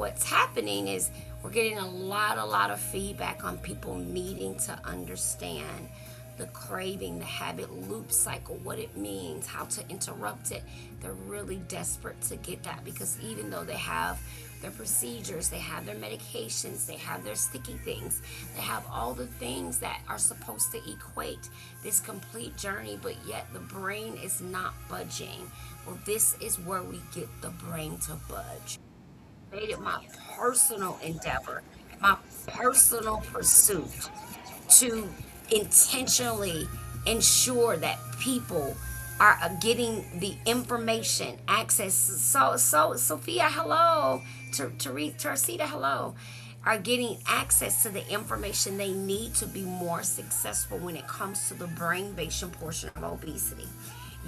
what's happening is we're getting a lot of feedback on people needing to understand the craving, the habit loop cycle, what it means, how to interrupt it. They're really desperate to get that, because even though they have their procedures, they have their medications, they have their sticky things, they have all the things that are supposed to equate this complete journey, but yet the brain is not budging. Well, this is where we get the brain to budge. Made it my personal endeavor, my personal pursuit to intentionally ensure that people are getting the information access. So Sophia, hello. Teresita, hello. Are getting access to the information they need to be more successful when it comes to the brain-based portion of obesity.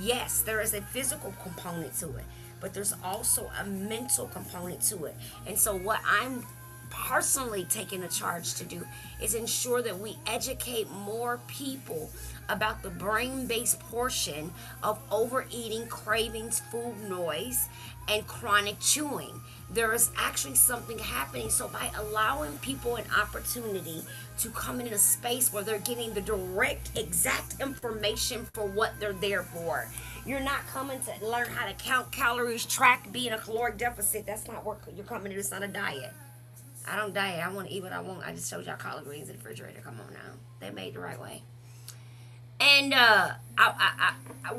Yes, there is a physical component to it, but there's also a mental component to it. And so what I'm personally taking a charge to do is ensure that we educate more people about the brain-based portion of overeating, cravings, food noise, and chronic chewing. There is actually something happening. So by allowing people an opportunity to come in a space where they're getting the direct, exact information for what they're there for. You're not coming to learn how to count calories, track, be in a caloric deficit. That's not what you're coming to. It's not a diet. I don't diet. I want to eat what I want. I just showed y'all collard greens in the refrigerator. Come on now. They made the right way. And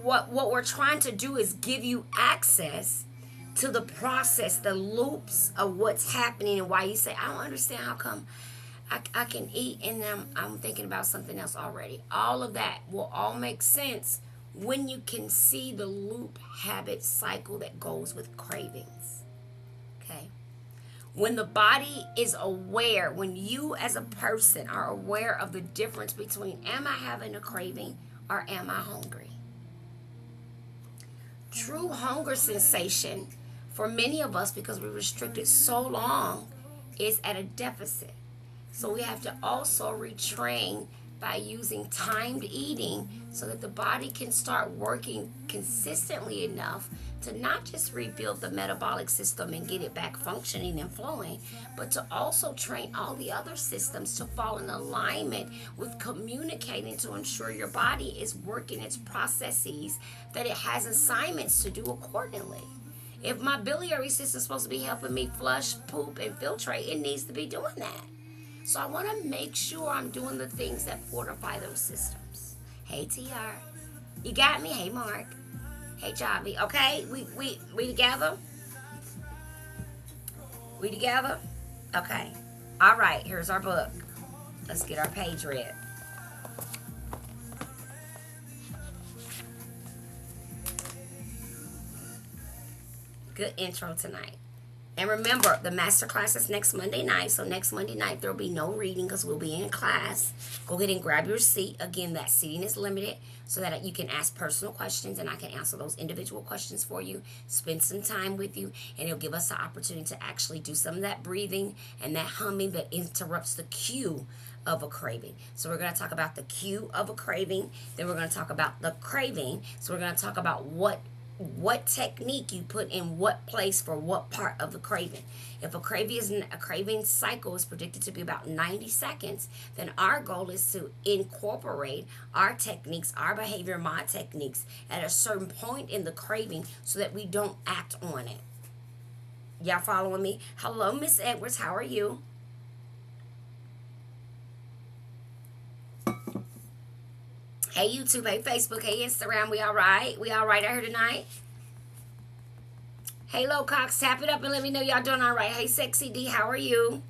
what we're trying to do is give you access to the process, the loops of what's happening, and why you say, I don't understand how come I can eat and I'm thinking about something else already. All of that will all make sense when you can see the loop habit cycle that goes with cravings. Okay? When the body is aware, when you as a person are aware of the difference between, am I having a craving or am I hungry? True hunger sensation for many of us, because we restricted so long, is at a deficit. So we have to also retrain by using timed eating so that the body can start working consistently enough to not just rebuild the metabolic system and get it back functioning and flowing, but to also train all the other systems to fall in alignment with communicating to ensure your body is working its processes, that it has assignments to do accordingly. If my biliary system is supposed to be helping me flush, poop, and filtrate, it needs to be doing that. So I want to make sure I'm doing the things that fortify those systems. Hey, TR. You got me? Hey, Mark. Hey, Javi. Okay, we together? We together? Okay. All right, here's our book. Let's get our page read. Good intro tonight. And remember, the masterclass is next Monday night. So next Monday night, there will be no reading because we'll be in class. Go ahead and grab your seat. Again, that seating is limited so that you can ask personal questions and I can answer those individual questions for you, spend some time with you, and it'll give us the opportunity to actually do some of that breathing and that humming that interrupts the cue of a craving. So we're going to talk about the cue of a craving. Then we're going to talk about the craving. So we're going to talk about what technique you put in what place for what part of the craving. If a craving cycle is predicted to be about 90 seconds, then our goal is to incorporate our techniques, our behavior mod techniques at a certain point in the craving so that we don't act on it. Y'all following me? Hello, Miss Edwards. How are you? Hey, YouTube. Hey, Facebook. Hey, Instagram. We all right? We all right out here tonight? Hey, Low Cox. Tap it up and let me know y'all doing all right. Hey, Sexy D. How are you?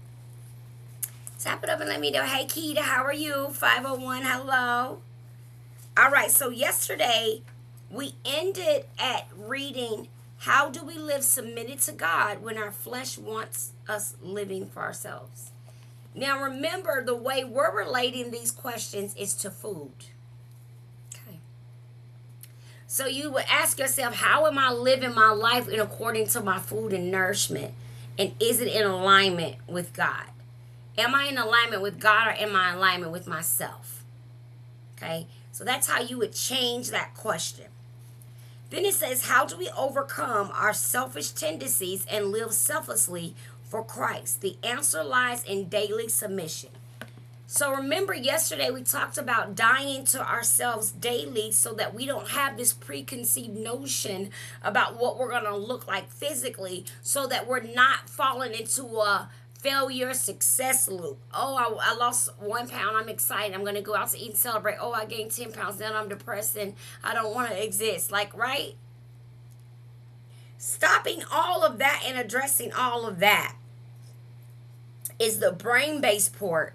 Tap it up and let me know. Hey, Keita. How are you? 501. Hello. All right. So yesterday, we ended at reading, how do we live submitted to God when our flesh wants us living for ourselves? Now, remember, the way we're relating these questions is to food. So you would ask yourself, how am I living my life in according to my food and nourishment? And is it in alignment with God? Am I in alignment with God or am I in alignment with myself? Okay, so that's how you would change that question. Then it says, how do we overcome our selfish tendencies and live selflessly for Christ. The answer lies in daily submission. So remember, yesterday we talked about dying to ourselves daily so that we don't have this preconceived notion about what we're going to look like physically, so that we're not falling into a failure success loop. Oh, I lost 1 pound. I'm excited. I'm going to go out to eat and celebrate. Oh, I gained 10 pounds. Then I'm depressed and I don't want to exist. Like, right? Stopping all of that and addressing all of that is the brain-based part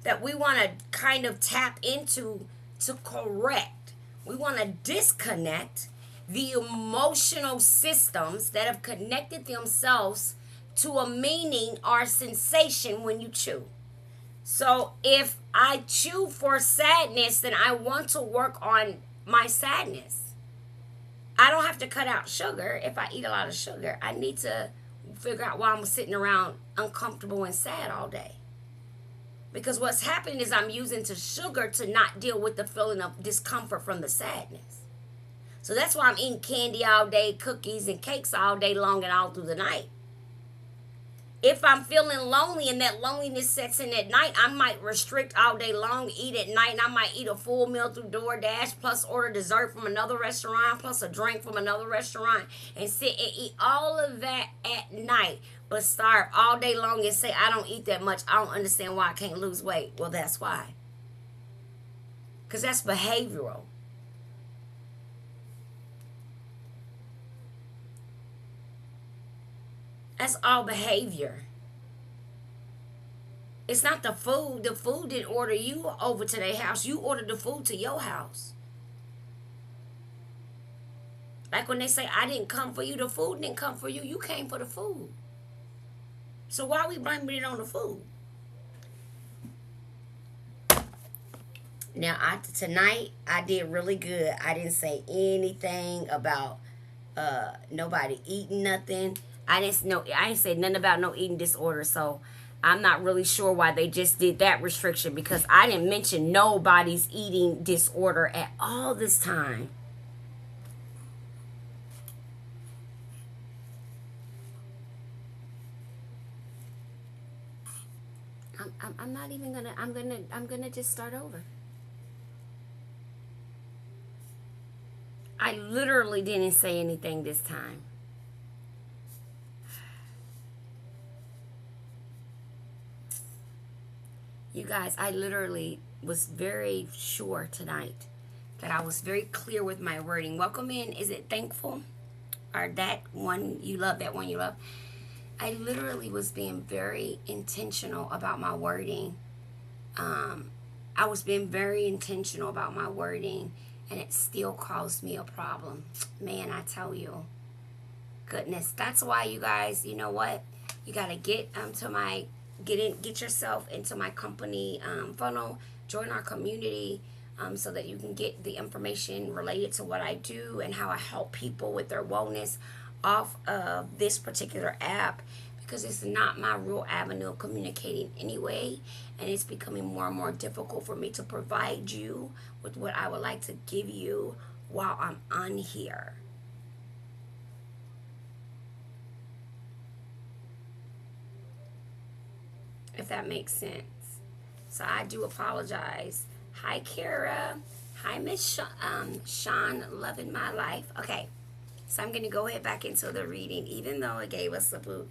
that we want to kind of tap into to correct. We want to disconnect the emotional systems that have connected themselves to a meaning or sensation when you chew. So if I chew for sadness, then I want to work on my sadness. I don't have to cut out sugar if I eat a lot of sugar. I need to figure out why I'm sitting around uncomfortable and sad all day. Because what's happening is I'm using the sugar to not deal with the feeling of discomfort from the sadness. So that's why I'm eating candy all day, cookies and cakes all day long and all through the night. If I'm feeling lonely and that loneliness sets in at night, I might restrict all day long, eat at night, and I might eat a full meal through DoorDash, plus order dessert from another restaurant, plus a drink from another restaurant, and sit and eat all of that at night, but starve all day long and say, I don't eat that much. I don't understand why I can't lose weight. Well, that's why. Because that's behavioral. That's all behavior. It's not the food. The food didn't order you over to their house. You ordered the food to your house. Like when they say, I didn't come for you, the food didn't come for you. You came for the food. So why are we blaming it on the food? Now, tonight, I did really good. I didn't say anything about nobody eating nothing. I didn't say nothing about no eating disorder, so I'm not really sure why they just did that restriction, because I didn't mention nobody's eating disorder at all this time. I'm not even gonna. I'm gonna just start over. I literally didn't say anything this time. You guys, I literally was very sure tonight that I was very clear with my wording. Welcome in. Is it thankful? Or that one you love, that one you love? I literally was being very intentional about my wording. I was being very intentional about my wording, and it still caused me a problem. Man, I tell you. Goodness. That's why, you guys, you know what? You got to get yourself into my company funnel, join our community, so that you can get the information related to what I do and how I help people with their wellness off of this particular app, because it's not my real avenue of communicating anyway, and it's becoming more and more difficult for me to provide you with what I would like to give you while I'm on here. If that makes sense. So I do apologize. Hi, Kara. Hi, Miss Sean, loving my life. Okay, so I'm going to go ahead back into the reading, even though it gave us a boot.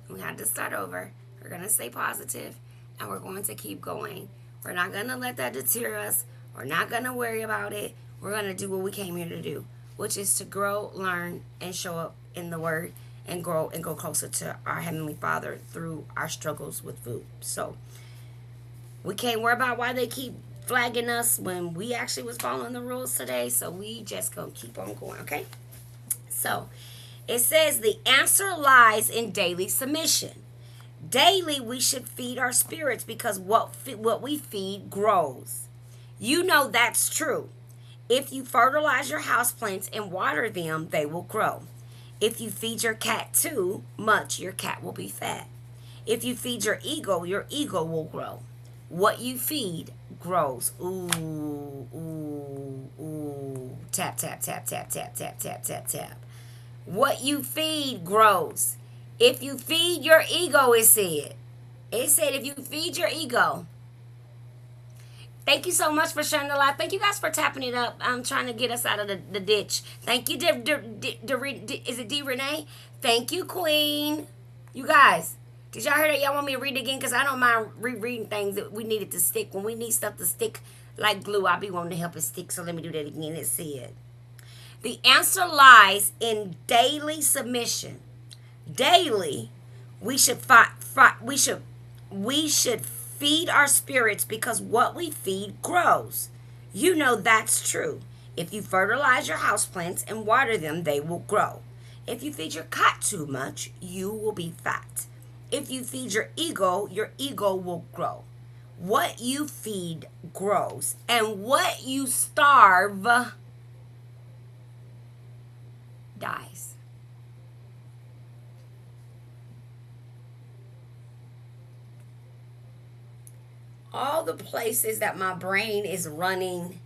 We had to start over. We're going to stay positive, and we're going to keep going. We're not going to let that deter us. We're not going to worry about it. We're going to do what we came here to do, which is to grow, learn, and show up in the Word, and grow and go closer to our Heavenly Father through our struggles with food. So we can't worry about why they keep flagging us when we actually was following the rules today. So we just gonna keep on going, okay? So it says the answer lies in daily submission. Daily we should feed our spirits, because what we feed grows. You know that's true. If you fertilize your houseplants and water them, they will grow. If you feed your cat too much, your cat will be fat. If you feed your ego will grow. What you feed grows. Ooh, ooh, ooh. Tap, tap, tap, tap, tap, tap, tap, tap, tap. What you feed grows. If you feed your ego, it said. It said if you feed your ego. Thank you so much for sharing the live. Thank you guys for tapping it up. I'm trying to get us out of the ditch. Thank you, is it D Renee? Thank you, Queen. You guys, did y'all hear that? Y'all want me to read it again? Because I don't mind rereading things that we needed to stick. When we need stuff to stick like glue, I'll be wanting to help it stick. So let me do that again. It said, the answer lies in daily submission. Daily, we should feed our spirits because what we feed grows. You know that's true. If you fertilize your houseplants and water them, they will grow. If you feed your cat too much, you will be fat. If you feed your ego will grow. What you feed grows, and what you starve dies. All the places that my brain is running,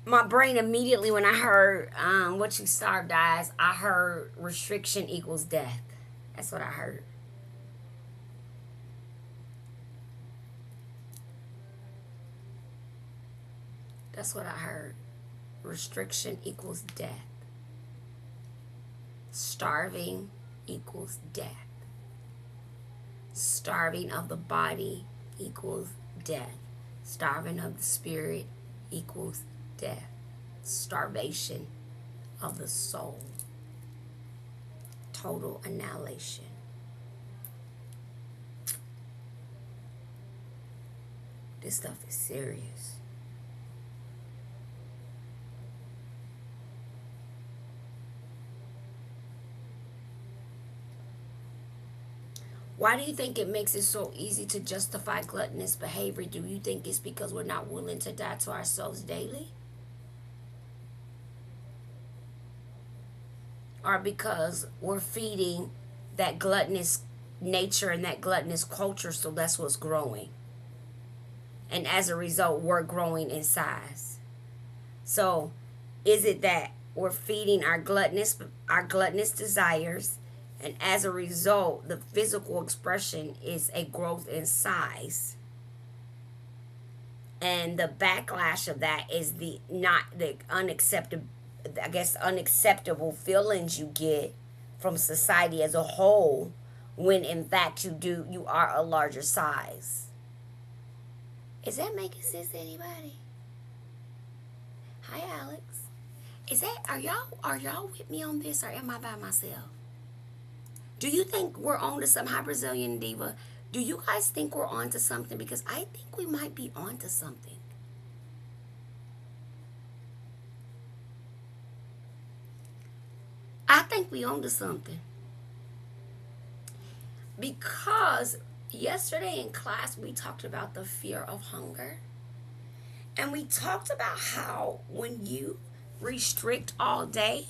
my brain immediately when I heard what you starve dies, I heard restriction equals death. That's what I heard. That's what I heard. Restriction equals death. Starving equals death. Starving of the body equals death. Starving of the spirit equals death. Starvation of the soul. Total annihilation. This stuff is serious. Why do you think it makes it so easy to justify gluttonous behavior? Do you think it's because we're not willing to die to ourselves daily? Or because we're feeding that gluttonous nature and that gluttonous culture, so that's what's growing. And as a result, we're growing in size. So is it that we're feeding our gluttonous desires, and as a result, the physical expression is a growth in size? And the backlash of that is the unacceptable feelings you get from society as a whole, when in fact you are a larger size. Is that making sense to anybody? Hi, Alex. Are y'all with me on this, or am I by myself? Do you think we're on to something? Hi, Brazilian Diva. Do you guys think we're on to something? Because I think we might be on to something. I think we on to something. Because yesterday in class, we talked about the fear of hunger. And we talked about how when you restrict all day,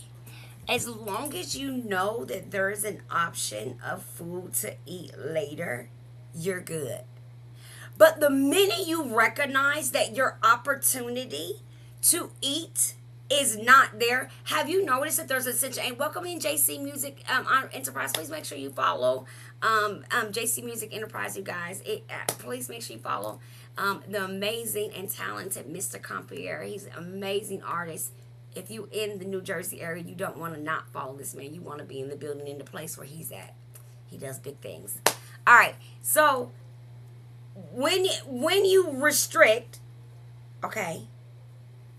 as long as you know that there is an option of food to eat later, you're good. But the minute you recognize that your opportunity to eat is not there, have you noticed that there's a situation? And welcome in JC Music Enterprise. Please make sure you follow JC Music Enterprise, you guys. Please make sure you follow the amazing and talented Mr. Compiere. He's an amazing artist. If you in the New Jersey area, you don't want to not follow this man. You want to be in the building, in the place where he's at. He does big things. All right. So when you restrict, okay,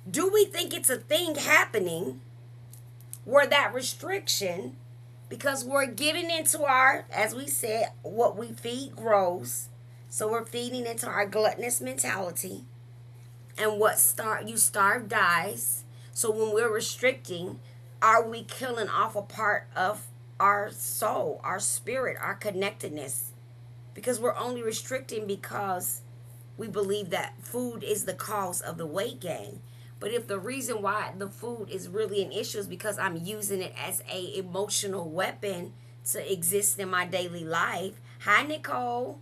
do we think it's a thing happening where that restriction, because we're giving into our, as we said, what we feed grows. So we're feeding into our gluttonous mentality, and what you starve dies. So when we're restricting, are we killing off a part of our soul, our spirit, our connectedness? Because we're only restricting because we believe that food is the cause of the weight gain. But if the reason why the food is really an issue is because I'm using it as a emotional weapon to exist in my daily life. Hi, Nicole.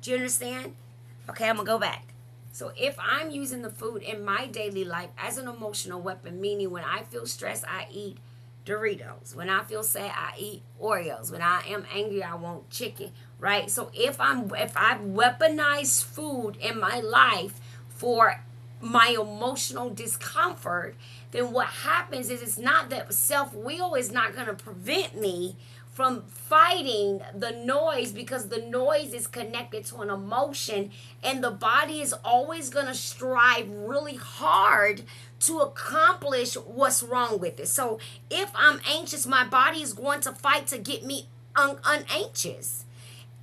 Do you understand? Okay, I'm going to go back. So if I'm using the food in my daily life as an emotional weapon, meaning when I feel stressed, I eat Doritos. When I feel sad, I eat Oreos. When I am angry, I want chicken. Right? So if I've weaponized food in my life for my emotional discomfort, then what happens is it's not that self-will is not going to prevent me from fighting the noise, because the noise is connected to an emotion, and the body is always going to strive really hard to accomplish what's wrong with it. So if I'm anxious, my body is going to fight to get me unanxious.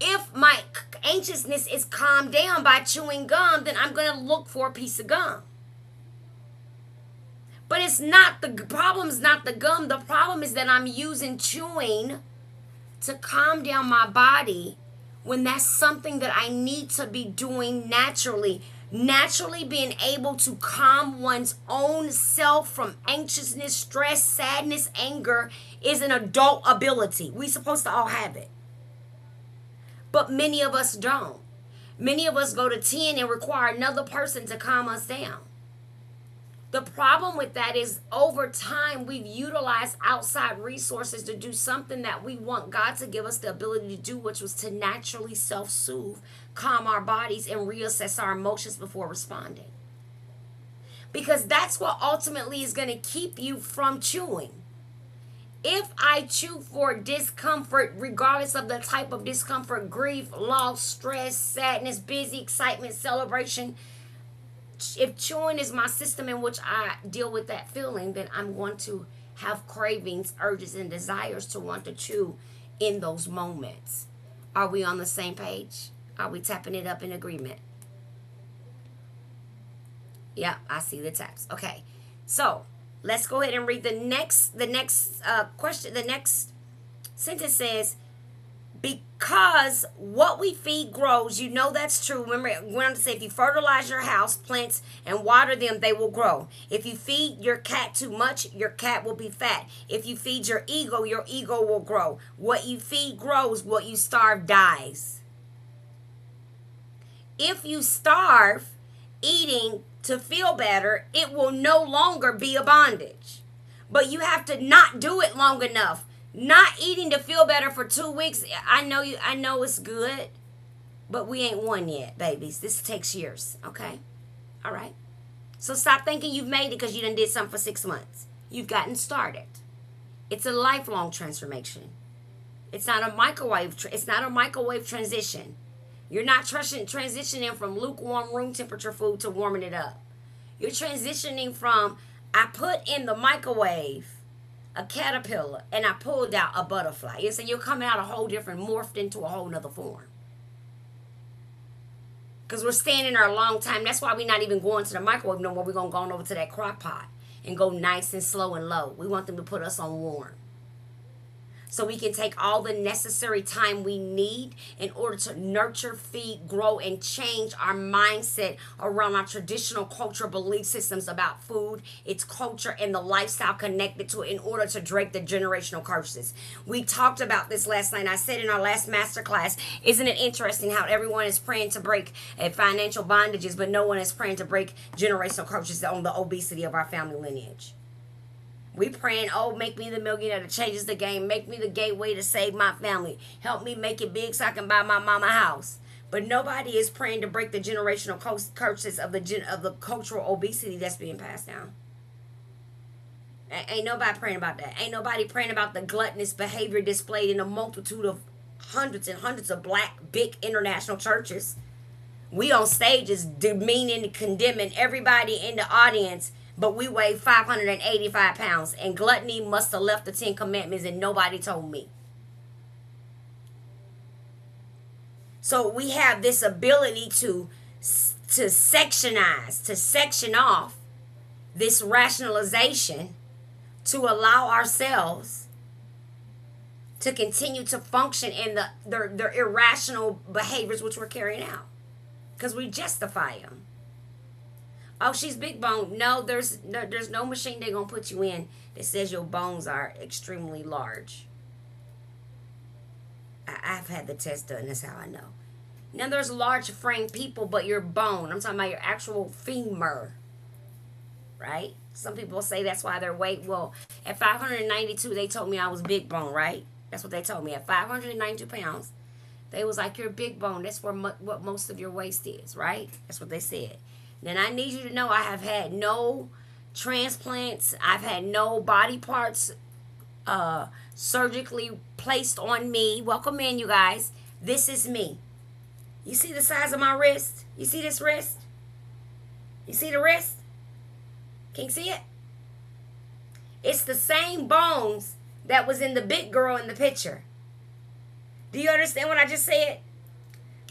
If my anxiousness is calmed down by chewing gum, then I'm going to look for a piece of gum. But it's not, the problem is not the gum. The problem is that I'm using chewing to calm down my body when that's something that I need to be doing naturally. Naturally being able to calm one's own self from anxiousness, stress, sadness, anger is an adult ability. We're supposed to all have it. But many of us don't. Many of us go to 10 and require another person to calm us down. The problem with that is over time we've utilized outside resources to do something that we want God to give us the ability to do, which was to naturally self-soothe, calm our bodies, and reassess our emotions before responding. Because that's what ultimately is going to keep you from chewing. If I chew for discomfort, regardless of the type of discomfort, grief, loss, stress, sadness, busy, excitement, celebration, if chewing is my system in which I deal with that feeling, then I'm going to have cravings, urges, and desires to want to chew in those moments. Are we on the same page? Are we tapping it up in agreement? Yeah, I see the taps. Okay, so let's go ahead and read the next question. The next sentence says, because what we feed grows. You know that's true. Remember, I went on to say, if you fertilize your house plants and water them, they will grow. If you feed your cat too much, your cat will be fat. If you feed your ego will grow. What you feed grows. What you starve dies. If you starve eating to feel better, it will no longer be a bondage. But you have to not do it long enough. Not eating to feel better for 2 weeks. I know it's good, but we ain't won yet, babies. This takes years, okay? All right. So stop thinking you've made it because you done did something for 6 months. You've gotten started. It's a lifelong transformation. It's not a microwave. It's not a microwave transition. You're not transitioning from lukewarm room temperature food to warming it up. You're transitioning from, I put in the microwave a caterpillar and I pulled out a butterfly. You see, you're coming out a whole different, morphed into a whole nother form. Because we're standing there a long time. That's why we're not even going to the microwave no more. We're going to go on over to that crock pot and go nice and slow and low. We want them to put us on warm, so we can take all the necessary time we need in order to nurture, feed, grow, and change our mindset around our traditional cultural belief systems about food, its culture, and the lifestyle connected to it in order to break the generational curses. We talked about this last night. I said in our last masterclass, isn't it interesting how everyone is praying to break financial bondages, but no one is praying to break generational curses on the obesity of our family lineage? We praying, oh, make me the millionaire that changes the game. Make me the gateway to save my family. Help me make it big so I can buy my mama a house. But nobody is praying to break the generational curses of the cultural obesity that's being passed down. Ain't nobody praying about that. Ain't nobody praying about the gluttonous behavior displayed in a multitude of hundreds and hundreds of black, big international churches. We on stages demeaning and condemning everybody in the audience, but we weigh 585 pounds. And gluttony must have left the 10 Commandments and nobody told me. So we have this ability to sectionize, to section off this rationalization to allow ourselves to continue to function in their irrational behaviors which we're carrying out. Because we justify them. Oh, she's big bone. No, there's no machine they're going to put you in that says your bones are extremely large. I've had the test done. That's how I know. Now, there's large frame people, but your bone, I'm talking about your actual femur, right? Some people say that's why their weight. Well, at 592, they told me I was big bone, right? That's what they told me. At 592 pounds, they was like, you're big bone. That's where what most of your waist is, right? That's what they said. Then I need you to know I have had no transplants. I've had no body parts surgically placed on me. Welcome in, you guys. This is me. You see the size of my wrist? You see this wrist? You see the wrist? Can you see it? It's the same bones that was in the big girl in the picture. Do you understand what I just said?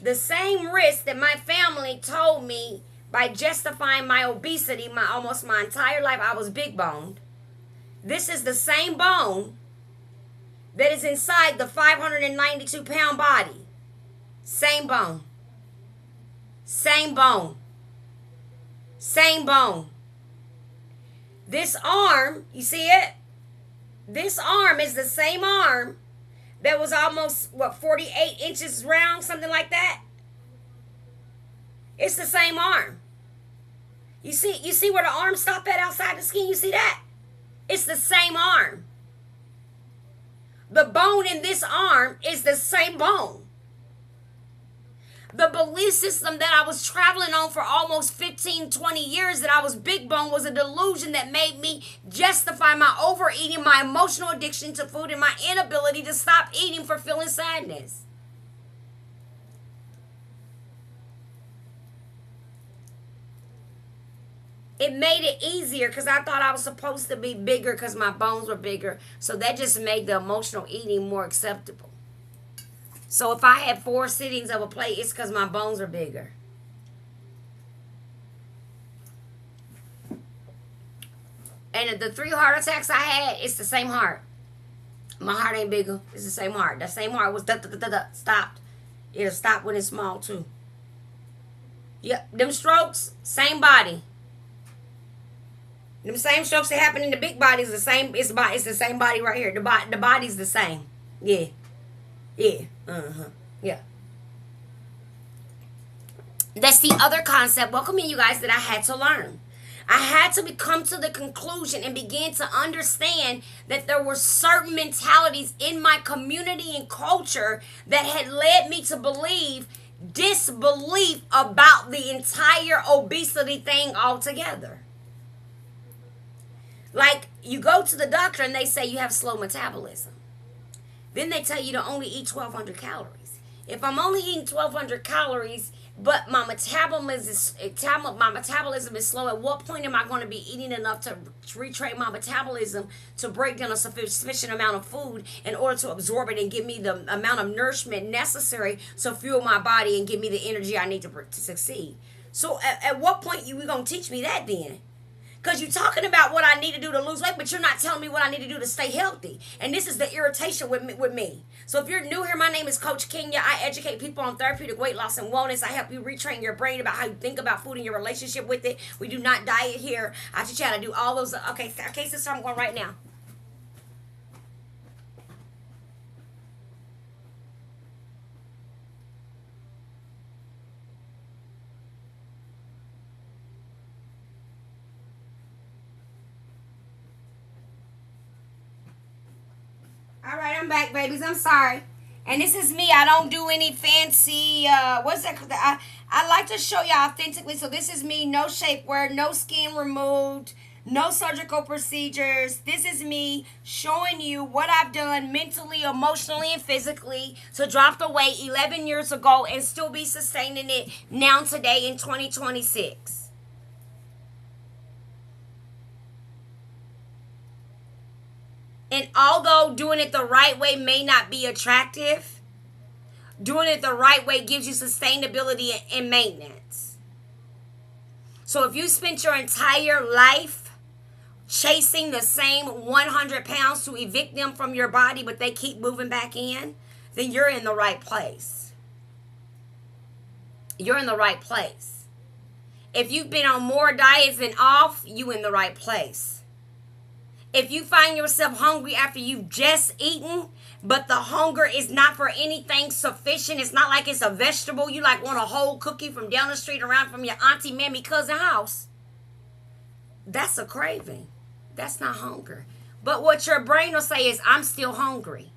The same wrist that my family told me by justifying my obesity, almost my entire life, I was big boned. This is the same bone that is inside the 592 pound body. Same bone. Same bone. Same bone. This arm, you see it? This arm is the same arm that was almost, 48 inches round, something like that. It's the same arm. You see where the arm stopped at outside the skin? You see that? It's the same arm. The bone in this arm is the same bone. The belief system that I was traveling on for almost 15, 20 years that I was big bone was a delusion that made me justify my overeating, my emotional addiction to food, and my inability to stop eating for feeling sadness. It made it easier because I thought I was supposed to be bigger because my bones were bigger. So that just made the emotional eating more acceptable. So if I had 4 sittings of a plate, it's because my bones are bigger. And the 3 heart attacks I had, it's the same heart. My heart ain't bigger. It's the same heart. That same heart was stopped. It'll stop when it's small too. Yep, them strokes, same body. Them same strokes that happen in the big body is the same. It's the same body right here. The body's the same. Yeah. Yeah. Yeah. That's the other concept. Welcome in, you guys, that I had to learn. I had to come to the conclusion and begin to understand that there were certain mentalities in my community and culture that had led me to believe disbelief about the entire obesity thing altogether. Like, you go to the doctor and they say you have slow metabolism. Then they tell you to only eat 1,200 calories. If I'm only eating 1,200 calories, but my metabolism is slow, at what point am I going to be eating enough to retrain my metabolism to break down a sufficient amount of food in order to absorb it and give me the amount of nourishment necessary to fuel my body and give me the energy I need to succeed? So at what point you going to teach me that then? Because you're talking about what I need to do to lose weight, but you're not telling me what I need to do to stay healthy. And this is the irritation with me. So if you're new here, my name is Coach Kenya. I educate people on therapeutic weight loss and wellness. I help you retrain your brain about how you think about food and your relationship with it. We do not diet here. I teach you how to do all those. Okay, sister, I'm going right now. All right, I'm back, babies. I'm sorry. And this is me. I don't do any fancy, what's that? I like to show you authentically. So this is me, no shapewear, no skin removed, no surgical procedures. This is me showing you what I've done mentally, emotionally, and physically to drop the weight 11 years ago and still be sustaining it now today in 2026. And although doing it the right way may not be attractive, doing it the right way gives you sustainability and maintenance. So if you spent your entire life chasing the same 100 pounds to evict them from your body, but they keep moving back in, then you're in the right place. You're in the right place. If you've been on more diets than off, you in the right place. If you find yourself hungry after you've just eaten, but the hunger is not for anything sufficient, it's not like it's a vegetable, you like want a whole cookie from down the street around from your auntie, mammy, cousin house, That's a craving. That's not hunger. But what your brain will say is, I'm still hungry.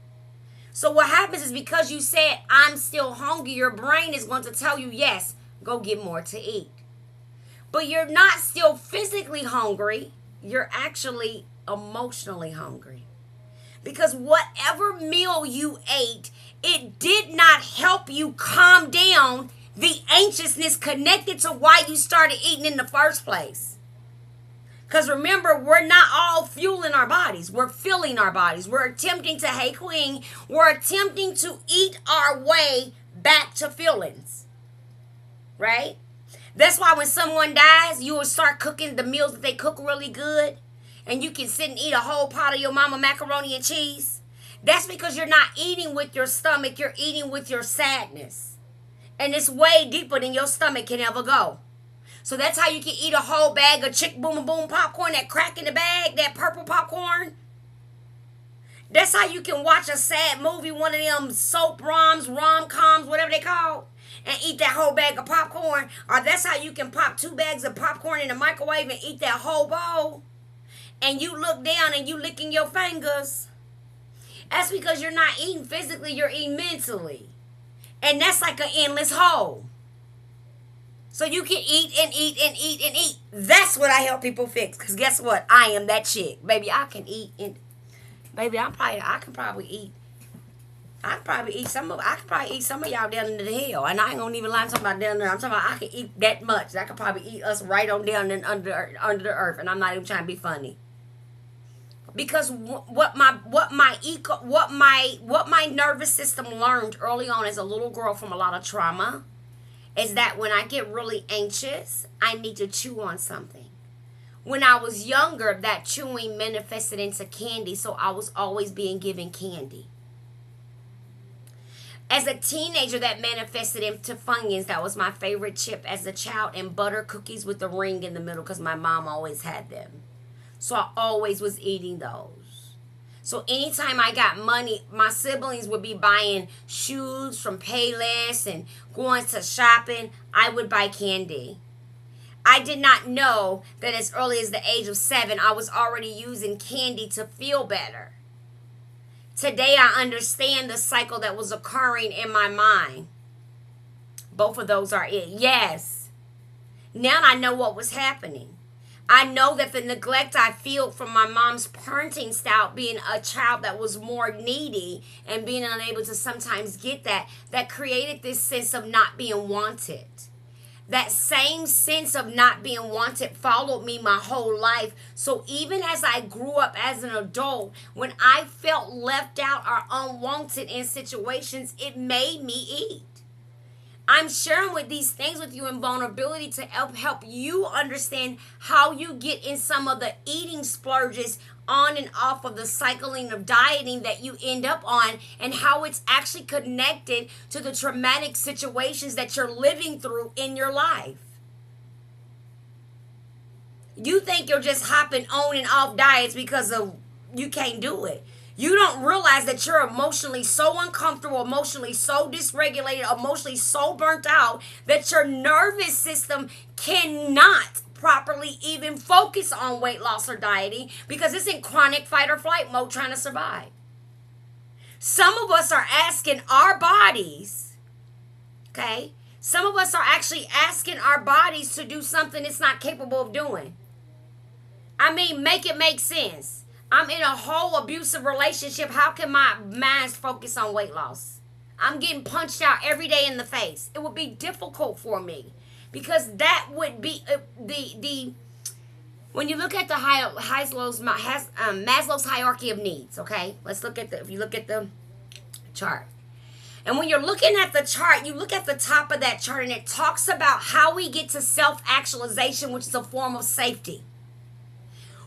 So what happens is because you said, I'm still hungry, your brain is going to tell you, yes, go get more to eat. But you're not still physically hungry. You're actually emotionally hungry. Because whatever meal you ate, it did not help you calm down the anxiousness connected to why you started eating in the first place. Because remember, we're not all fueling our bodies. We're filling our bodies. We're attempting to, hey queen, we're attempting to eat our way back to feelings. Right? That's why when someone dies, you will start cooking the meals that they cook really good. And you can sit and eat a whole pot of your mama macaroni and cheese. That's because you're not eating with your stomach. You're eating with your sadness. And it's way deeper than your stomach can ever go. So that's how you can eat a whole bag of Chick Boom Boom popcorn, that crack in the bag, that purple popcorn. That's how you can watch a sad movie, one of them soap rom-coms, whatever they call, and eat that whole bag of popcorn. Or that's how you can pop 2 bags of popcorn in the microwave and eat that whole bowl. And you look down and you licking your fingers. That's because you're not eating physically, you're eating mentally. And that's like an endless hole. So you can eat and eat and eat and eat. That's what I help people fix. Because guess what? I am that chick. Baby, I can eat. Baby, I can probably eat some of y'all down into the hell. And I ain't gonna even lie, I'm talking about down there. I'm talking about I can eat that much. I could probably eat us right on down and under the earth. And I'm not even trying to be funny. Because what my nervous system learned early on as a little girl from a lot of trauma is that when I get really anxious, I need to chew on something. When I was younger, that chewing manifested into candy, so I was always being given candy. As a teenager, that manifested into Funyuns. That was my favorite chip as a child, and butter cookies with the ring in the middle because my mom always had them. So I always was eating those. So anytime I got money, my siblings would be buying shoes from Payless and going to shopping. I would buy candy. I did not know that as early as the age of 7, I was already using candy to feel better. Today, I understand the cycle that was occurring in my mind. Both of those are it. Yes. Now I know what was happening. I know that the neglect I feel from my mom's parenting style, being a child that was more needy and being unable to sometimes get that created this sense of not being wanted. That same sense of not being wanted followed me my whole life. So even as I grew up as an adult, when I felt left out or unwanted in situations, it made me eat. I'm sharing with these things with you in vulnerability to help you understand how you get in some of the eating splurges on and off of the cycling of dieting that you end up on, and how it's actually connected to the traumatic situations that you're living through in your life. You think you're just hopping on and off diets because of you can't do it. You don't realize that you're emotionally so uncomfortable, emotionally so dysregulated, emotionally so burnt out that your nervous system cannot properly even focus on weight loss or dieting because it's in chronic fight or flight mode trying to survive. Some of us are asking our bodies, okay? Some of us are actually asking our bodies to do something it's not capable of doing. I mean, make it make sense. I'm in a whole abusive relationship. How can my mind focus on weight loss? I'm getting punched out every day in the face. It would be difficult for me because that would be when you look at the Maslow's hierarchy of needs. Okay, if you look at the chart, and when you're looking at the chart, you look at the top of that chart, and it talks about how we get to self-actualization, which is a form of safety.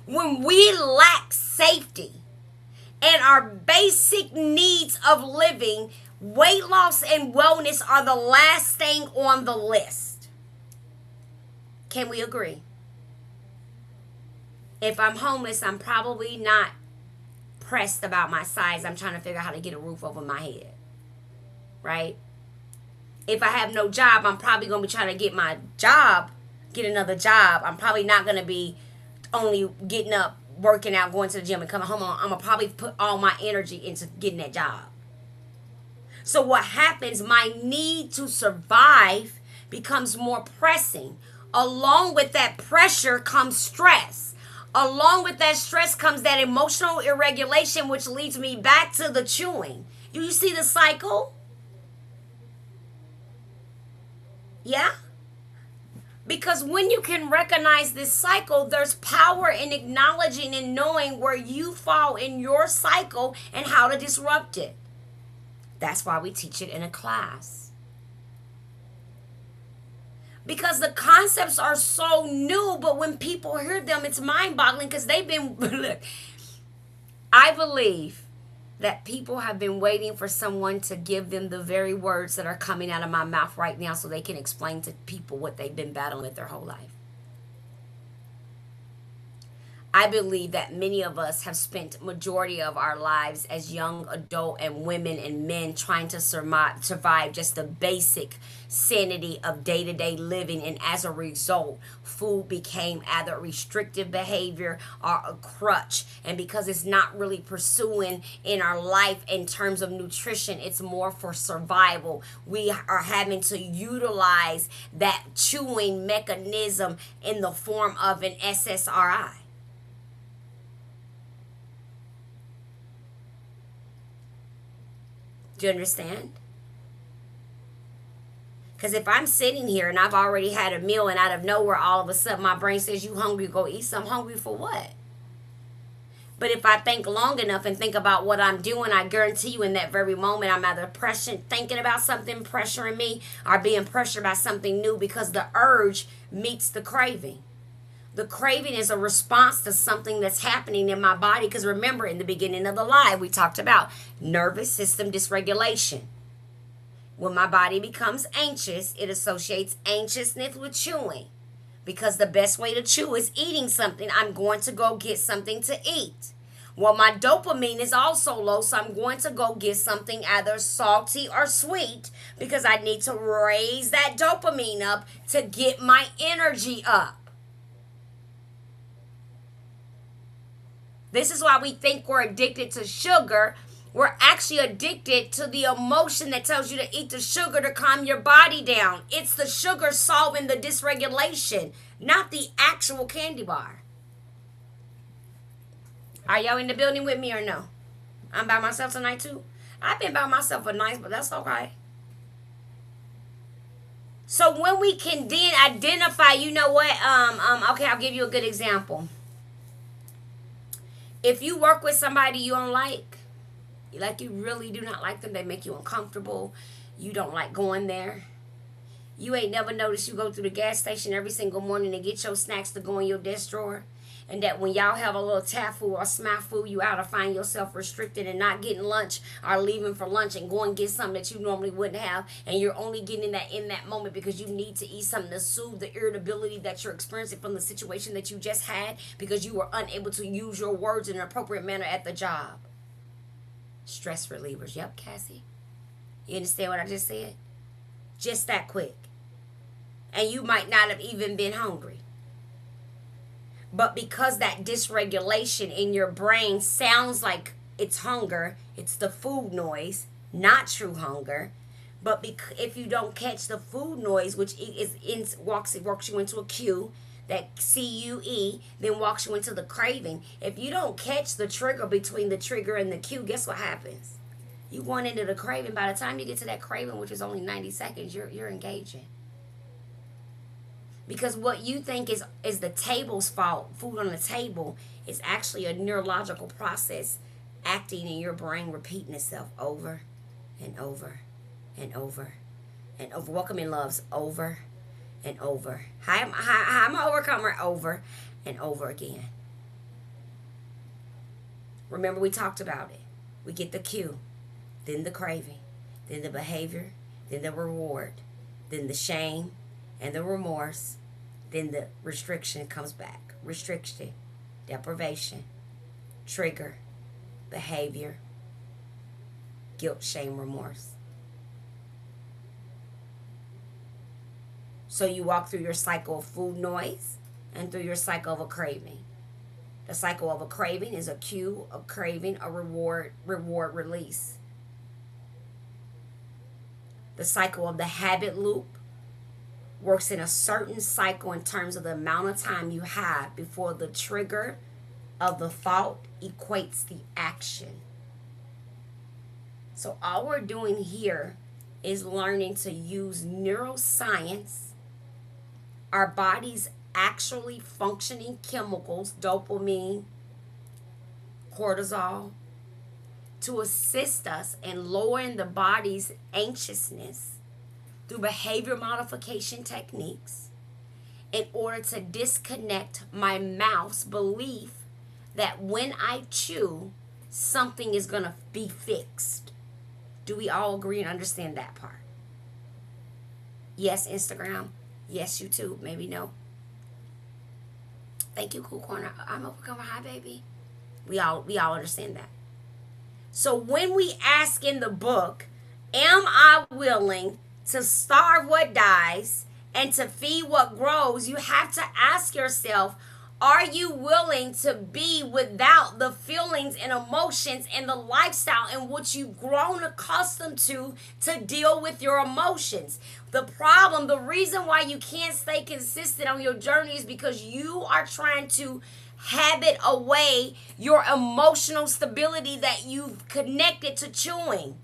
When we lack safety and our basic needs of living, weight loss and wellness are the last thing on the list. Can we agree? If I'm homeless, I'm probably not pressed about my size. I'm trying to figure out how to get a roof over my head. Right? If I have no job, I'm probably going to be trying to get another job. I'm probably not going to be only getting up, working out, going to the gym, and coming home. I'm gonna probably put all my energy into getting that job. So what happens? My need to survive becomes more pressing. Along with that pressure comes stress. Along with that stress comes that emotional irregulation, which leads me back to the chewing. Do you see the cycle? Yeah? Because when you can recognize this cycle, there's power in acknowledging and knowing where you fall in your cycle and how to disrupt it. That's why we teach it in a class. Because the concepts are so new, but when people hear them, it's mind-boggling because they've been, look, I believe that people have been waiting for someone to give them the very words that are coming out of my mouth right now so they can explain to people what they've been battling with their whole life. I believe that many of us have spent majority of our lives as young adult and women and men trying to survive just the basic sanity of day-to-day living, and as a result, food became either restrictive behavior or a crutch. And because it's not really pursuing in our life in terms of nutrition, it's more for survival. We are having to utilize that chewing mechanism in the form of an SSRI. Do you understand? Because if I'm sitting here and I've already had a meal and out of nowhere all of a sudden my brain says, you hungry, go eat some. Hungry for what? But if I think long enough and think about what I'm doing, I guarantee you in that very moment I'm either thinking about something pressuring me or being pressured by something new, because the urge meets the craving. The craving is a response to something that's happening in my body. Because remember, in the beginning of the live, we talked about nervous system dysregulation. When my body becomes anxious, it associates anxiousness with chewing. Because the best way to chew is eating something. I'm going to go get something to eat. Well, my dopamine is also low, so I'm going to go get something either salty or sweet because I need to raise that dopamine up to get my energy up. This is why we think we're addicted to sugar. We're actually addicted to the emotion that tells you to eat the sugar to calm your body down. It's the sugar solving the dysregulation, not the actual candy bar. Are y'all in the building with me or no? I'm by myself tonight too. I've been by myself for nights, but that's okay. So when we can then identify, you know what? Okay, I'll give you a good example. If you work with somebody you don't like you really do not like them, they make you uncomfortable, you don't like going there. You ain't never noticed you go through the gas station every single morning to get your snacks to go in your desk drawer, and that when y'all have a little tafu or smafu, you ought to find yourself restricted and not getting lunch or leaving for lunch and going and get something that you normally wouldn't have, and you're only getting that in that moment because you need to eat something to soothe the irritability that you're experiencing from the situation that you just had because you were unable to use your words in an appropriate manner at the job. Stress relievers. Yep, Cassie. You understand what I just said? Just that quick. And you might not have even been hungry. But because that dysregulation in your brain sounds like it's hunger, it's the food noise, not true hunger. But if you don't catch the food noise, which walks you into a cue, that CUE, then walks you into the craving. If you don't catch the trigger between the trigger and the cue, guess what happens? You going into the craving. By the time you get to that craving, which is only 90 seconds, you're engaging. Because what you think is the table's fault, food on the table, is actually a neurological process acting in your brain, repeating itself over and over and over and over. Welcome in loves, over and over. I'm an overcomer, over and over again. Remember, we talked about it. We get the cue, then the craving, then the behavior, then the reward, then the shame and the remorse, then the restriction comes back. Restriction, deprivation, trigger, behavior, guilt, shame, remorse. So you walk through your cycle of food noise and through your cycle of a craving. The cycle of a craving is a cue, a craving, a reward, release. The cycle of the habit loop works in a certain cycle in terms of the amount of time you have before the trigger of the thought equates the action. So all we're doing here is learning to use neuroscience, our body's actually functioning chemicals, dopamine, cortisol, to assist us in lowering the body's anxiousness through behavior modification techniques in order to disconnect my mouth's belief that when I chew, something is going to be fixed. Do we all agree and understand that part? Yes, Instagram. Yes, YouTube. Maybe no. Thank you, Cool Corner. I'm overcomer. Hi, baby. We all understand that. So when we ask in the book, am I willing to starve what dies and to feed what grows? You have to ask yourself, are you willing to be without the feelings and emotions and the lifestyle in which you've grown accustomed to deal with your emotions? The problem, the reason why you can't stay consistent on your journey is because you are trying to habit away your emotional stability that you've connected to chewing.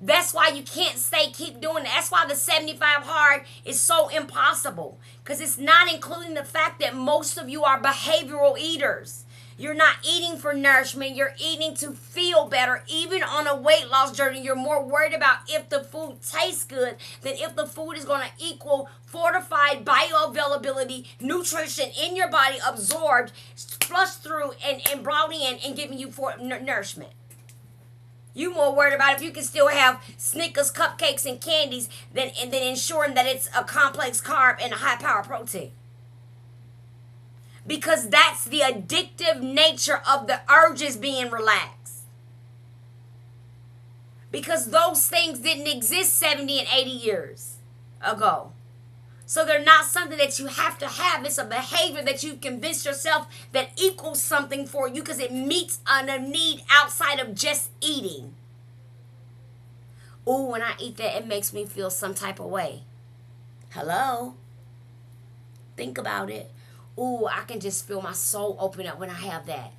That's why you can't keep doing it. That's why the 75 hard is so impossible. Because it's not including the fact that most of you are behavioral eaters. You're not eating for nourishment. You're eating to feel better. Even on a weight loss journey, you're more worried about if the food tastes good than if the food is going to equal fortified bioavailability, nutrition in your body, absorbed, flushed through, and brought in and giving you nourishment. You more worried about if you can still have Snickers, cupcakes, and candies than ensuring that it's a complex carb and a high power protein. Because that's the addictive nature of the urges being relaxed. Because those things didn't exist 70 and 80 years ago. So they're not something that you have to have. It's a behavior that you've convinced yourself that equals something for you because it meets a need outside of just eating. Ooh, when I eat that, it makes me feel some type of way. Hello? Think about it. Ooh, I can just feel my soul open up when I have that.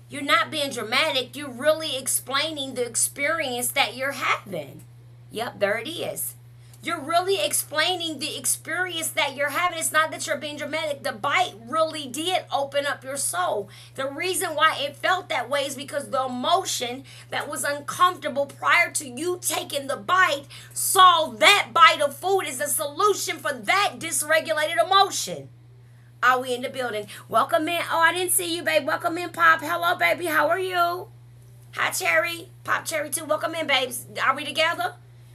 You're not being dramatic. You're really explaining the experience that you're having. Yep, there it is. You're really explaining the experience that you're having. It's not that you're being dramatic. The bite really did open up your soul. The reason why it felt that way is because the emotion that was uncomfortable prior to you taking the bite saw that bite of food as a solution for that dysregulated emotion. Are we in the building? Welcome in. Oh, I didn't see you, babe. Welcome in, Pop. Hello, baby. How are you? Hi, Cherry. Pop Cherry, too. Welcome in, babes. Are we together?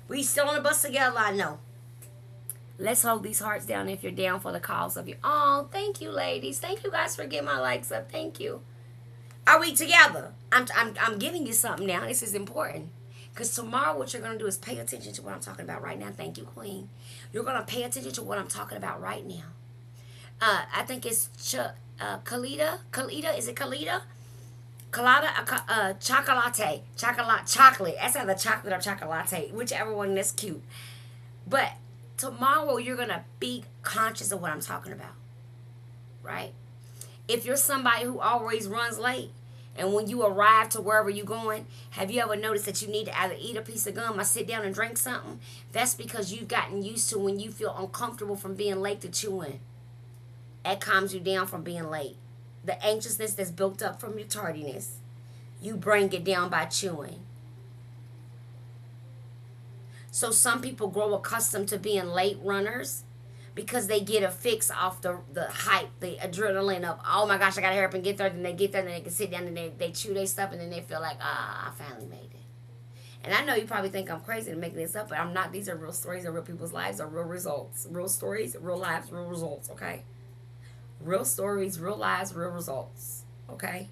We still on the bus together, I know. Let's hold these hearts down if you're down for the cause of you. Oh, thank you, ladies. Thank you guys for getting my likes up. Thank you. Are we together? I'm giving you something now. This is important. Because tomorrow what you're going to do is pay attention to what I'm talking about right now. Thank you, Queen. You're going to pay attention to what I'm talking about right now. I think it's Kalita. Kalita, is it Kalita? Chocolate. That's either chocolate or chocolate, whichever one that's cute. But tomorrow you're going to be conscious of what I'm talking about, right? If you're somebody who always runs late, and when you arrive to wherever you're going, have you ever noticed that you need to either eat a piece of gum or sit down and drink something? That's because you've gotten used to when you feel uncomfortable from being late to chewing. That calms you down from being late. The anxiousness that's built up from your tardiness, you bring it down by chewing. So some people grow accustomed to being late runners because they get a fix off the hype, the adrenaline of, oh my gosh, I gotta hurry up and get there. Then they get there and they can sit down and they chew their stuff and then they feel like, I finally made it. And I know you probably think I'm crazy to make this up, but I'm not. These are real stories of real people's lives, or real results. Real stories, real lives, real results, okay? Real stories, real lives, real results. Okay?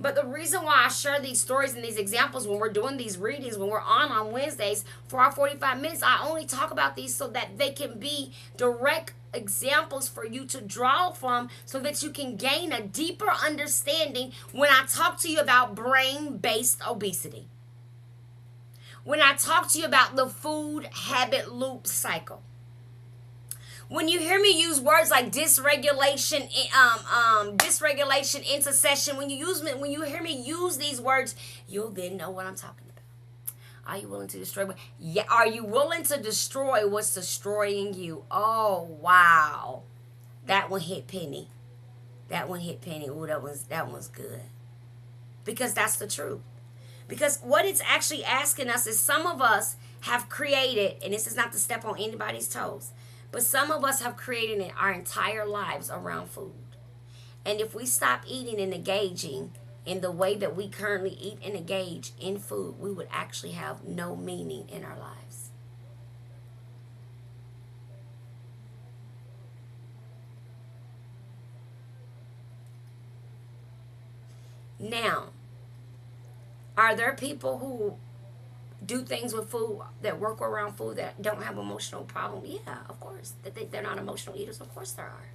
But the reason why I share these stories and these examples when we're doing these readings, when we're on Wednesdays for our 45 minutes, I only talk about these so that they can be direct examples for you to draw from so that you can gain a deeper understanding when I talk to you about brain-based obesity. When I talk to you about the food habit loop cycle. When you hear me use words like dysregulation, dysregulation, intercession, when you hear me use these words, you'll then know what I'm talking about. Are you willing to destroy? Yeah. Are you willing to destroy what's destroying you? Oh wow, that one hit Penny. That one hit Penny. Ooh, that one's good. Because that's the truth. Because what it's actually asking us is some of us have created, and this is not to step on anybody's toes, but some of us have created our entire lives around food. And if we stop eating and engaging in the way that we currently eat and engage in food, we would actually have no meaning in our lives. Now, are there people who do things with food, that work around food, that don't have emotional problem? Yeah, of course. That they're not emotional eaters? Of course there are.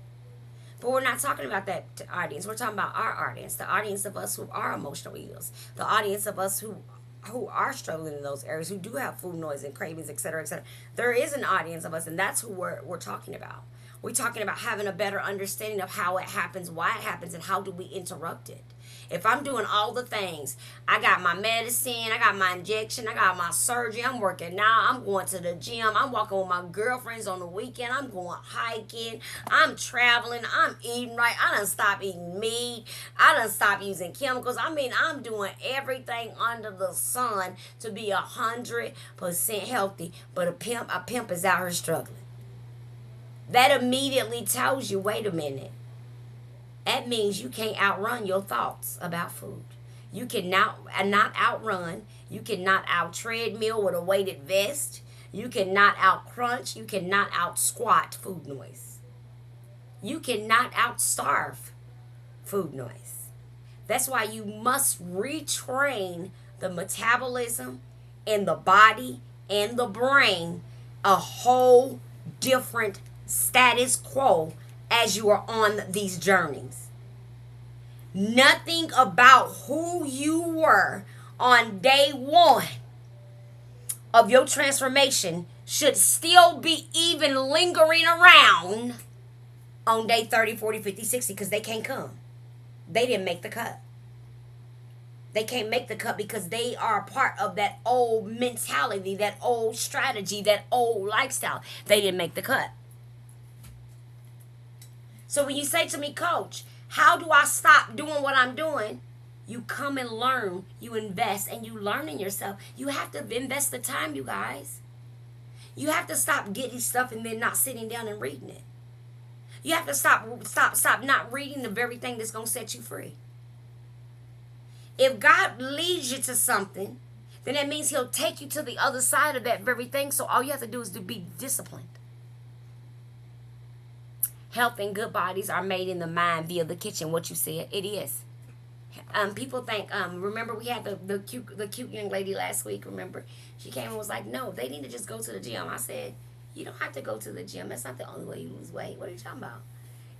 But we're not talking about that audience. We're talking about our audience, the audience of us who are emotional eaters, the audience of us who are struggling in those areas, who do have food noise and cravings, etc., etc. There is an audience of us, and that's who we're talking about. We're talking about having a better understanding of how it happens, why it happens, and how do we interrupt it. If I'm doing all the things, I got my medicine, I got my injection, I got my surgery, I'm working now, I'm going to the gym, I'm walking with my girlfriends on the weekend, I'm going hiking, I'm traveling, I'm eating right, I done stopped eating meat, I done stopped using chemicals. I mean, I'm doing everything under the sun to be 100% healthy, but a pimp is out here struggling. That immediately tells you, wait a minute. That means you can't outrun your thoughts about food. You cannot not outrun. You cannot out treadmill with a weighted vest. You cannot out crunch. You cannot out squat food noise. You cannot out starve food noise. That's why you must retrain the metabolism and the body and the brain a whole different status quo as you are on these journeys. Nothing about who you were on day one of your transformation should still be even lingering around on day 30, 40, 50, 60, because they can't come. They didn't make the cut. They can't make the cut because they are a part of that old mentality, that old strategy, that old lifestyle. They didn't make the cut. So when you say to me, Coach, how do I stop doing what I'm doing? You come and learn, you invest, and you learn in yourself. You have to invest the time, you guys. You have to stop getting stuff and then not sitting down and reading it. You have to stop not reading the very thing that's going to set you free. If God leads you to something, then that means he'll take you to the other side of that very thing. So all you have to do is to be disciplined. Health and good bodies are made in the mind via the kitchen. What you said, it is. People think. Remember we had the cute young lady last week. Remember, she came and was like, "No, they need to just go to the gym." I said, "You don't have to go to the gym. That's not the only way you lose weight. What are you talking about?"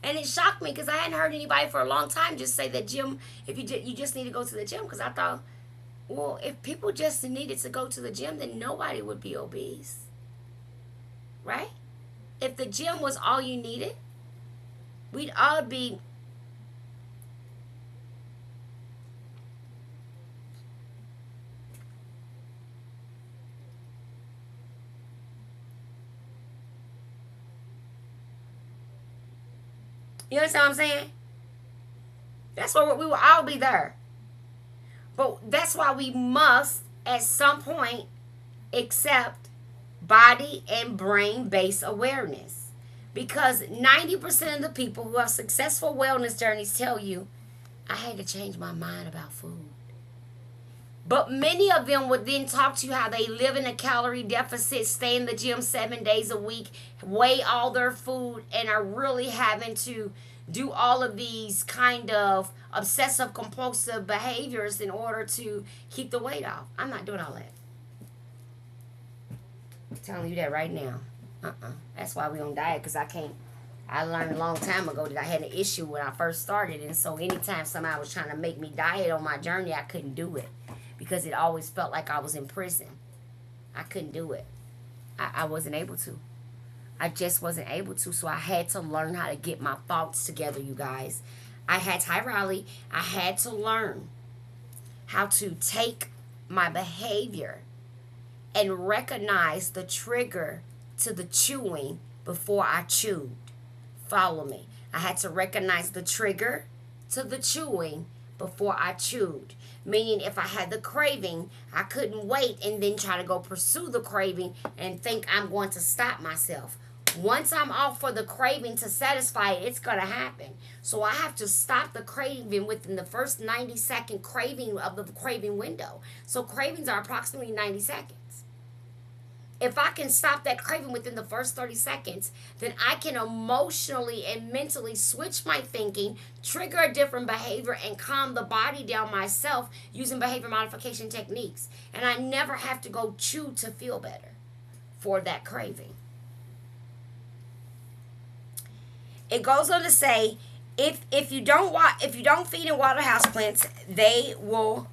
And it shocked me because I hadn't heard anybody for a long time just say that gym. If you just need to go to the gym, because I thought, well, if people just needed to go to the gym, then nobody would be obese, right? If the gym was all you needed, we'd all be. You understand what I'm saying? That's why we will all be there. But that's why we must, at some point, accept body and brain-based awareness. Because 90% of the people who have successful wellness journeys tell you, I had to change my mind about food. But many of them would then talk to you how they live in a calorie deficit, stay in the gym 7 days a week, weigh all their food, and are really having to do all of these kind of obsessive compulsive behaviors in order to keep the weight off. I'm not doing all that. I'm telling you that right now. That's why we on diet, because I can't. I learned a long time ago that I had an issue when I first started, and so anytime somebody was trying to make me diet on my journey, I couldn't do it because it always felt like I was in prison. I couldn't do it. I wasn't able to. I just wasn't able to, so I had to learn how to get my thoughts together, you guys. I had Riley. I had to learn how to take my behavior and recognize the trigger to the chewing before I chewed. Follow me. I had to recognize the trigger to the chewing before I chewed. Meaning if I had the craving, I couldn't wait and then try to go pursue the craving and think I'm going to stop myself. Once I'm off for the craving to satisfy it, it's going to happen. So I have to stop the craving within the first 90-second craving of the craving window. So cravings are approximately 90 seconds. If I can stop that craving within the first 30 seconds, then I can emotionally and mentally switch my thinking, trigger a different behavior, and calm the body down myself using behavior modification techniques. And I never have to go chew to feel better for that craving. It goes on to say, if you don't feed and water houseplants, they wilt.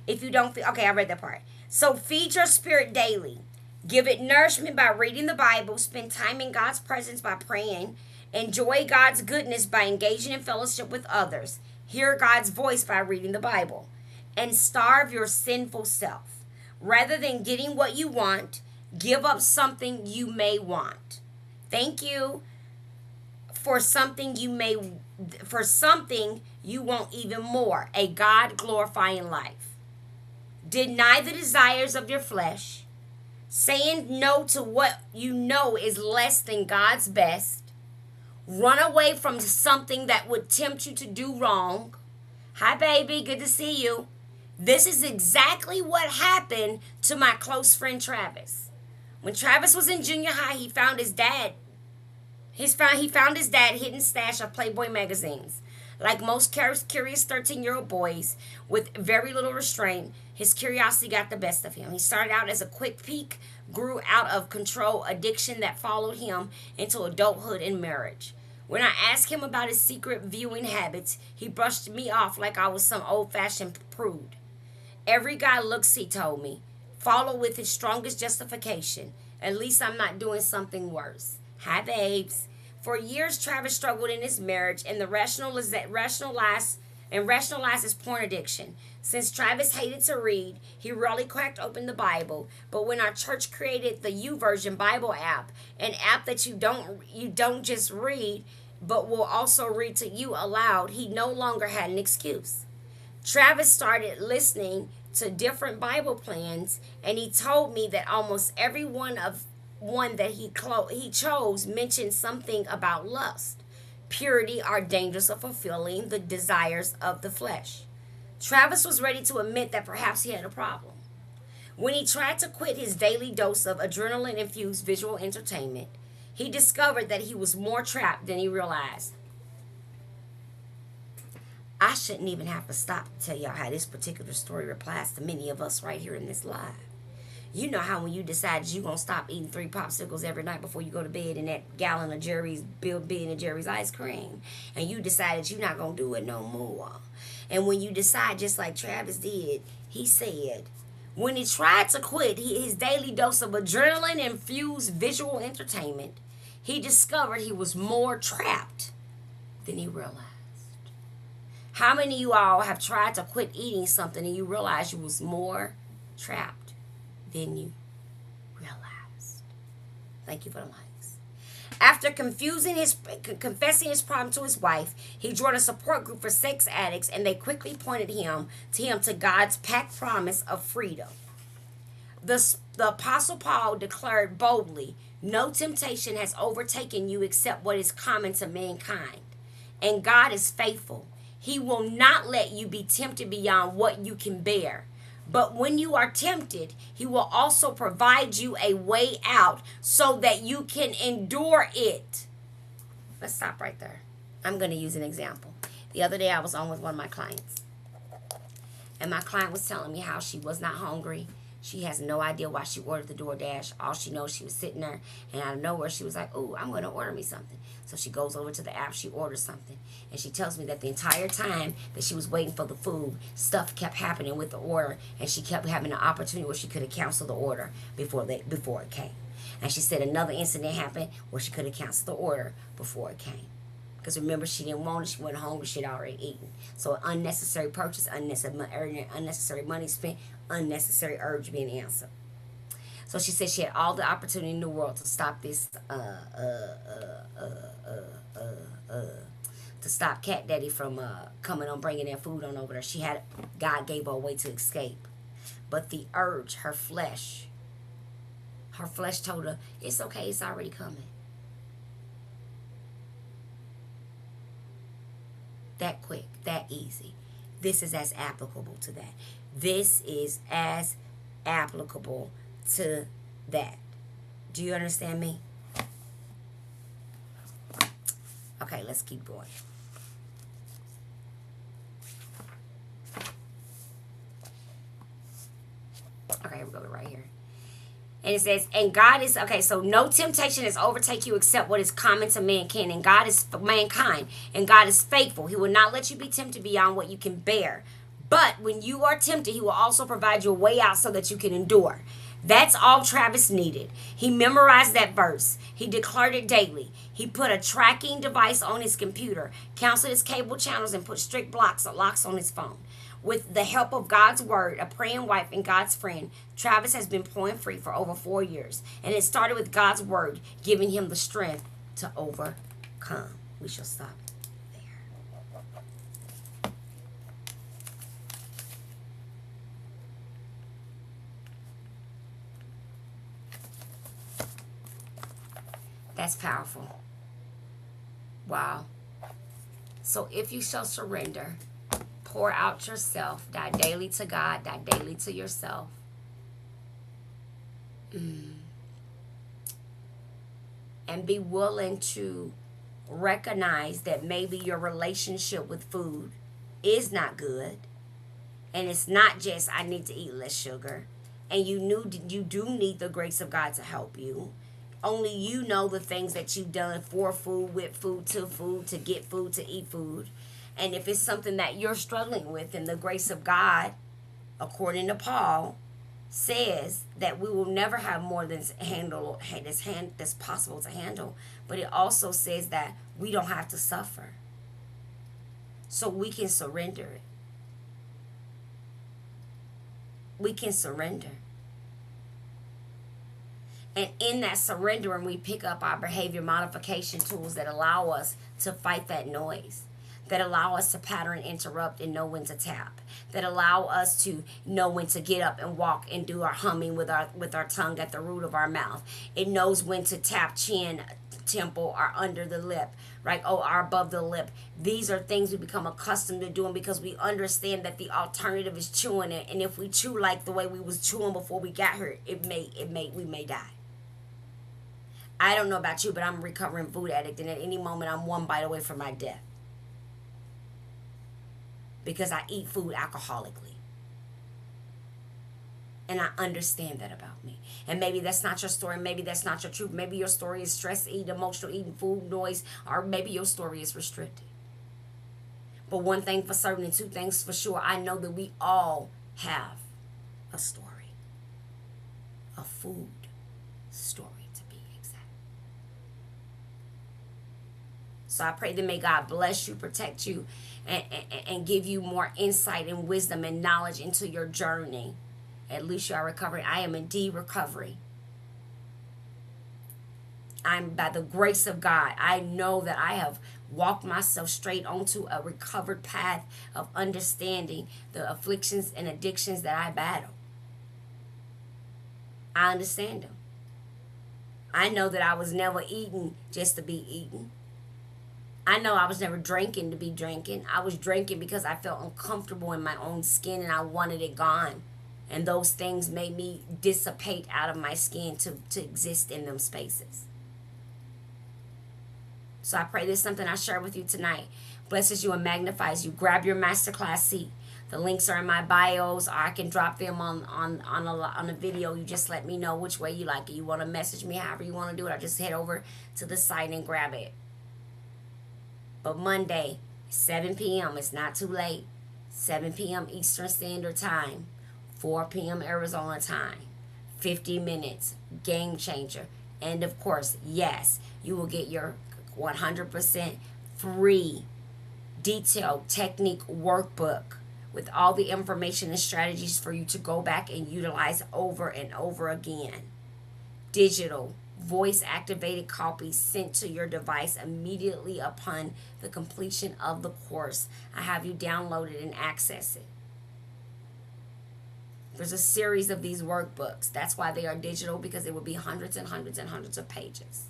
If you don't feed, okay, I read that part. So feed your spirit daily. Give it nourishment by reading the Bible. Spend time in God's presence by praying. Enjoy God's goodness by engaging in fellowship with others. Hear God's voice by reading the Bible. And starve your sinful self. Rather than getting what you want, give up something you may want. Thank you for something you want even more. A God-glorifying life. Deny the desires of your flesh, saying no to what you know is less than God's best. Run away from something that would tempt you to do wrong. Hi, baby. Good to see you. This is exactly what happened to my close friend Travis. When Travis was in junior high, he found his dad. He found his dad hidden stash of Playboy magazines. Like most curious 13-year-old boys with very little restraint, his curiosity got the best of him. He started out as a quick peek, grew out of control addiction that followed him into adulthood and marriage. When I asked him about his secret viewing habits, he brushed me off like I was some old-fashioned prude. Every guy looks, he told me, follow with his strongest justification. At least I'm not doing something worse. Hi, babes. For years, Travis struggled in his marriage and rationalized his porn addiction. Since Travis hated to read, he rarely cracked open the Bible. But when our church created the YouVersion Bible app, an app that you don't just read, but will also read to you aloud, he no longer had an excuse. Travis started listening to different Bible plans, and he told me that almost every one that he chose mentioned something about lust, purity, or dangers of fulfilling the desires of the flesh. Travis was ready to admit that perhaps he had a problem. When he tried to quit his daily dose of adrenaline-infused visual entertainment, he discovered that he was more trapped than he realized. I shouldn't even have to stop to tell y'all how this particular story applies to many of us right here in this live. You know how when you decided you're going to stop eating 3 popsicles every night before you go to bed and that gallon of Ben and Jerry's ice cream, and you decided you're not going to do it no more. And when you decide, just like Travis did, he said, when he tried to quit his daily dose of adrenaline-infused visual entertainment, he discovered he was more trapped than he realized. How many of you all have tried to quit eating something and you realized you was more trapped than you realized? Thank you for the likes. After confessing his problem to his wife, he joined a support group for sex addicts, and they quickly pointed him to God's packed promise of freedom. The Apostle Paul declared boldly, "No temptation has overtaken you except what is common to mankind. And God is faithful. He will not let you be tempted beyond what you can bear. But when you are tempted, he will also provide you a way out so that you can endure it." Let's stop right there. I'm going to use an example. The other day I was on with one of my clients, and my client was telling me how she was not hungry. She has no idea why she ordered the DoorDash. All she knows, she was sitting there, and out of nowhere, she was like, oh, I'm going to order me something. So she goes over to the app, she orders something, and she tells me that the entire time that she was waiting for the food, stuff kept happening with the order, and she kept having an opportunity where she could have canceled the order before it came. And she said another incident happened where she could have canceled the order before it came. Because remember, she didn't want it. She wasn't hungry. She had already eaten. So unnecessary purchase, unnecessary money spent, unnecessary urge being answered. So she said she had all the opportunity in the world to stop this, to stop Cat Daddy from coming on bringing that food on over there. God gave her a way to escape. But the urge, her flesh told her, it's okay, it's already coming. That quick, that easy. This is as applicable to that. This is as applicable to that. Do you understand me? Okay, let's keep going. Okay, here we go, right here. And it says, and God is, okay, so no temptation has overtaken you except what is common to mankind. And God is mankind. And God is faithful. He will not let you be tempted beyond what you can bear. But when you are tempted, he will also provide you a way out so that you can endure. That's all Travis needed. He memorized that verse. He declared it daily. He put a tracking device on his computer, canceled his cable channels, and put strict locks on his phone. With the help of God's word, a praying wife, and God's friend, Travis has been porn free for over 4 years. And it started with God's word giving him the strength to overcome. We shall stop there. That's powerful. Wow. So if you shall surrender, pour out yourself, die daily to God, die daily to yourself. And be willing to recognize that maybe your relationship with food is not good. And it's not just, I need to eat less sugar. And you do need the grace of God to help you. Only you know the things that you've done for food, with food, to get food, to eat food. And if it's something that you're struggling with, then the grace of God, according to Paul, says that we will never have more than that's possible to handle. But it also says that we don't have to suffer. So we can surrender it. We can surrender. And in that surrendering, we pick up our behavior modification tools that allow us to fight that noise, that allow us to pattern, interrupt, and know when to tap, that allow us to know when to get up and walk and do our humming with our tongue at the root of our mouth. It knows when to tap chin, temple, or under the lip, right? Or above the lip. These are things we become accustomed to doing because we understand that the alternative is chewing it. And if we chew like the way we was chewing before we got here, we may die. I don't know about you, but I'm a recovering food addict, and at any moment I'm one bite away from my death. Because I eat food alcoholically. And I understand that about me. And maybe that's not your story. Maybe that's not your truth. Maybe your story is stress eating, emotional eating, food noise, or maybe your story is restricted. But one thing for certain and two things for sure, I know that we all have a story. A food story, to be exact. So I pray that may God bless you, protect you, and give you more insight and wisdom and knowledge into your journey. At least you are recovering. I am indeed recovering. I'm, by the grace of God, I know that I have walked myself straight onto a recovered path of understanding the afflictions and addictions that I battle. I understand them. I know that I was never eating just to be eating. I know I was never drinking to be drinking. I was drinking because I felt uncomfortable in my own skin and I wanted it gone. And those things made me dissipate out of my skin to exist in them spaces. So I pray this is something I share with you tonight blesses you and magnifies you. Grab your masterclass seat. The links are in my bios, or I can drop them on a video. You just let me know which way you like it. You want to message me, however you want to do it, or just head over to the site and grab it. But Monday, 7 p.m., it's not too late. 7 p.m. Eastern Standard Time, 4 p.m. Arizona time. 50 minutes, game changer. And of course, yes, you will get your 100% free detailed technique workbook with all the information and strategies for you to go back and utilize over and over again. Digital, voice activated copies sent to your device immediately upon the completion of the course. I have you download it and access it. There's a series of these workbooks. That's why they are digital, because it would be hundreds and hundreds and hundreds of pages.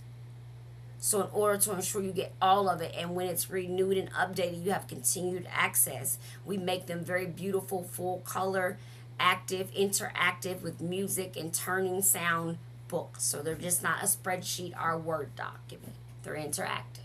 So in order to ensure you get all of it, and when it's renewed and updated, you have continued access, we make them very beautiful, full color, active, interactive with music and turning sound books. So they're just not a spreadsheet or a Word document. They're interactive.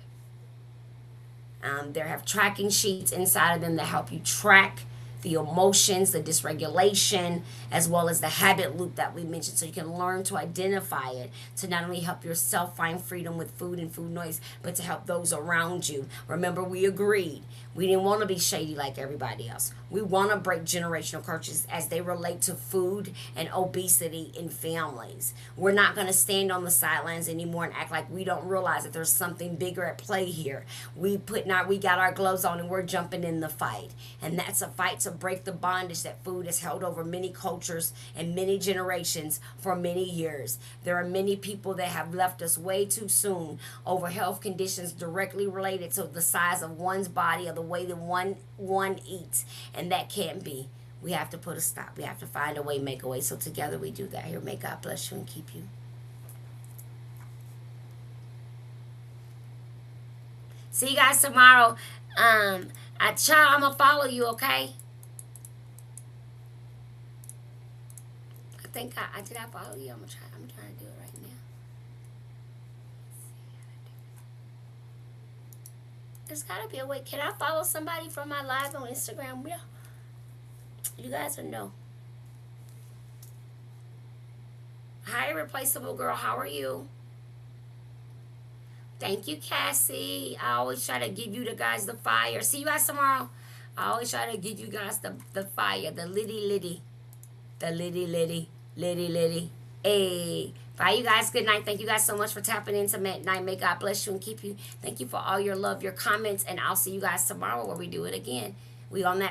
They have tracking sheets inside of them that help you track the emotions, the dysregulation, as well as the habit loop that we mentioned, so you can learn to identify it, to not only help yourself find freedom with food and food noise, but to help those around you. Remember, we agreed. We didn't want to be shady like everybody else. We want to break generational curses as they relate to food and obesity in families. We're not going to stand on the sidelines anymore and act like we don't realize that there's something bigger at play here. We got our gloves on and we're jumping in the fight. And that's a fight to break the bondage that food has held over many cultures and many generations for many years. There are many people that have left us way too soon over health conditions directly related to the size of one's body or the way that one eats. And that can't be. We have to put a stop. We have to find a way, make a way. So together we do that. Here, may God bless you and keep you. See you guys tomorrow. I'm gonna follow you, okay? I did I follow you? I'm trying to do it right now. There's gotta be a way. Can I follow somebody from my live on Instagram? Yeah. You guys are no. Hi, Irreplaceable Girl. How are you? Thank you, Cassie. I always try to give you guys the fire. See you guys tomorrow. I always try to give you guys the fire, the liddy. The liddy. Hey. Bye, you guys. Good night. Thank you guys so much for tapping into midnight. May God bless you and keep you. Thank you for all your love, your comments, and I'll see you guys tomorrow where we do it again. We on that.